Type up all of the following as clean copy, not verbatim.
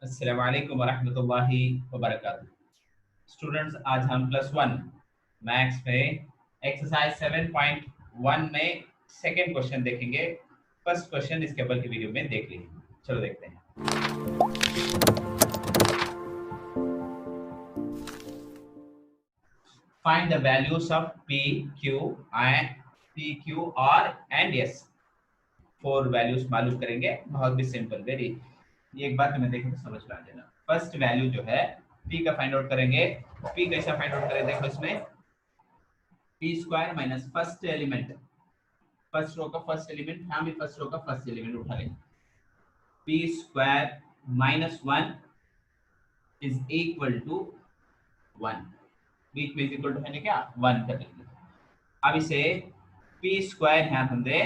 अस्सलाम वालेकुम वरहमतुल्लाहि वबरकातुहू। स्टूडेंट्स, आज हम +1 मैथ्स में एक्सरसाइज 7.1 में सेकंड क्वेश्चन देखेंगे। फर्स्ट क्वेश्चन इसके ऊपर की वीडियो में देख लीजिए। चलो देखते हैं। Find the values of P, Q, R and S। 4 values मालूम करेंगे। बहुत भी सिंपल, वेरी। ये एक बार तुम्हें देखें तो समझ में आ जाएगा। फर्स्ट वैल्यू जो है P का फाइंड आउट करेंगे। P कैसा फाइंड आउट करें, देखो इसमें P square minus first element, first row का फर्स्ट एलिमेंट, यहाँ भी फर्स्ट रो का फर्स्ट एलिमेंट उठा लेंगे। P square minus 1 is equal to 1, बीच में इक्वल टू है क्या 1 कर लेंगे। अब इसे P स्क्वायर यहाँ हम दे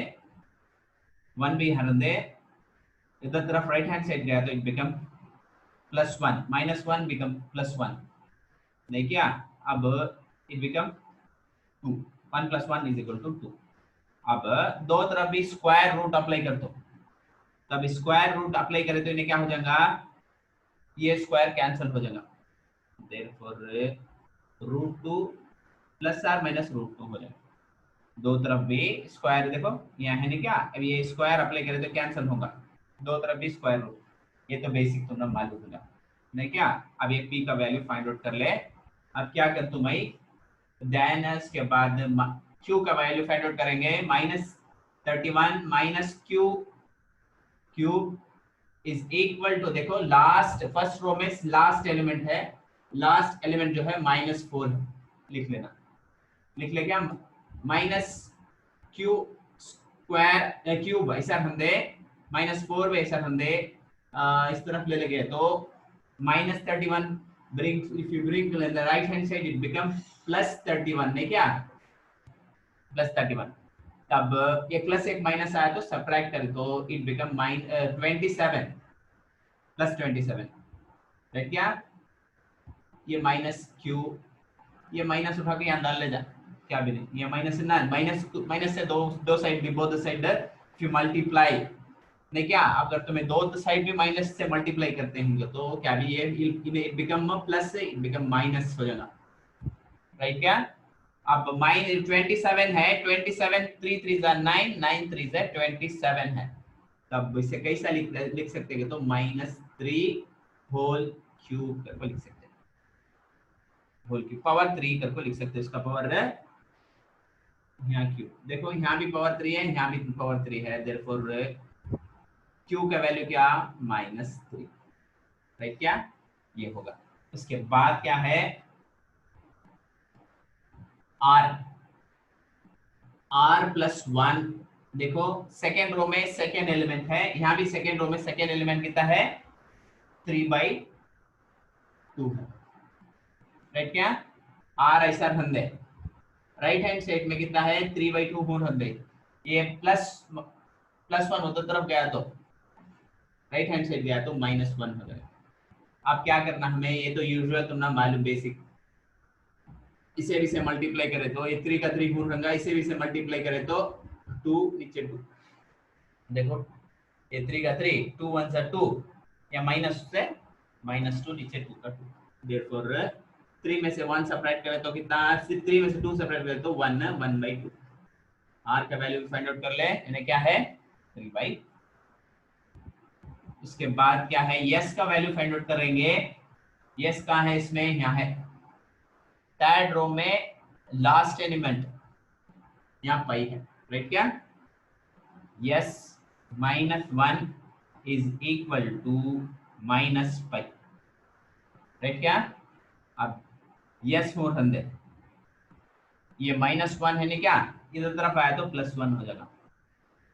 1 भी यहाँ दे, इधर तरफ राइट हैंड साइड गया तो इट बिकम +1, -1 बिकम +1 नहीं क्या। अब it become 2, 1 + 1 is equal to 2। अब दो तरफ भी स्क्वायर रूट अप्लाई कर दो, तब स्क्वायर रूट अप्लाई करें तो इन्हें क्या हो जाएगा, ये स्क्वायर कैंसिल हो जाएगा। देयरफॉर √2 + r - √2 हो जाएगा। दो तरफ भी स्क्वायर, देखो यहाँ है नहीं क्या, अब ये स्क्वायर अप्लाई करें तो कैंसिल होगा, दो तरफ भी स्क्वायर रूट। ये तो बेसिक तुम्हें मालूम होगा नहीं क्या। अब ये P का वैल्यू फाइंड आउट कर ले। अब क्या कर तुम भाई, देन इसके बाद Q का वैल्यू फाइंड आउट करेंगे। -31 minus Q is equal to, देखो लास्ट फर्स्ट रो में लास्ट एलिमेंट है, लास्ट एलिमेंट जो है -4 लिख लेना, लिख ले क्या, -Q स्क्वायर क्यूब ऐसा हम दे -4 में ऐसा हम दे इस तरफ ले लगे तो -31 bring, if you bring to the right hand side it become +31 नहीं क्या, +31। तब ये प्लस एक माइनस आया तो सब्ट्रैक्ट कर तो इट बिकम 27 +27 राइट क्या। ये -Q, ये माइनस उठा के यहाँ डाल ले जा, क्या भी नहीं, ये माइनस ना, माइनस से दो साइड भी, both side if you multiply नहीं क्या, अगर तुम्हें दो साइड भी माइनस से मल्टीप्लाई करते हैं तो क्या भी ये इट बिकम प्लस से इट बिकम माइनस हो जाएगा राइट क्या। अब -27 है, 27 3 3 9 9 3 27 है, तब इसे कैसा लिख सकते हैं तो -3 होल क्यूब करके लिख सकते हैं, होल क्यूब पावर 3 करके लिख सकते हैं, इसका पावर है यहाँ क्यूब। देखो यहाँ भी पावर 3 है, यहाँ भी पावर 3 है, देयरफॉर Q का वैल्यू क्या -3 राइट क्या, ये होगा। उसके बाद क्या है R + 1, देखो सेकेंड रो में सेकेंड एलिमेंट है, यहाँ भी सेकेंड रो में सेकेंड एलिमेंट कितना है 3/2 है राइट क्या। R ऐसा रंदे राइट हैंड साइड में कितना है 3/2 हो रंदे, ये +1 उधर तरफ गया तो राइट हैंड साइड गया तो -1 हो जाएगा। अब क्या करना हमें, ये तो यूजुअल तुमने मालूम बेसिक, इसे भी से मल्टीप्लाई करे तो ये 3 का 3 गुण रंगा, इसे भी से मल्टीप्लाई करे तो 2 नीचे 2, देखो ये 3 का 3 2 1 से 2, या माइनस से -2 नीचे 2 का 2, देयरफॉर 3 में से 1 सब्ट्रैक्ट करें तो कितना, 3 में से 2 सब्ट्रैक्ट करें तो 1/2। R का वैल्यू फाइंड आउट कर ले, इन्हें क्या है 3/2। उसके बाद क्या है, यस का वैल्यू फाइंड आउट करेंगे। यस कहाँ है इसमें, यहाँ है थर्ड रो में लास्ट एलिमेंट, यहाँ पाई है राइट क्या। Yes -1 is equal to -pi right क्या। अब यस हो रंदे, ये -1 है नहीं क्या, इधर तरफ आया तो +1 हो जाएगा,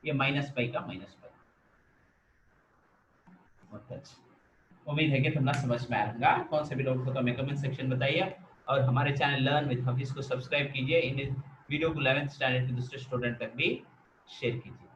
ये -पाई का -पाई। उम्मीद है कि तुमने समझ में आएगा। कौन से भी डाउट हो तो हमें कमेंट सेक्शन बताइए, और हमारे चैनल लर्न विद हफीज को सब्सक्राइब कीजिए। इन वीडियो को 11th स्टैंडर्ड के दूसरे स्टूडेंट तक भी शेयर कीजिए।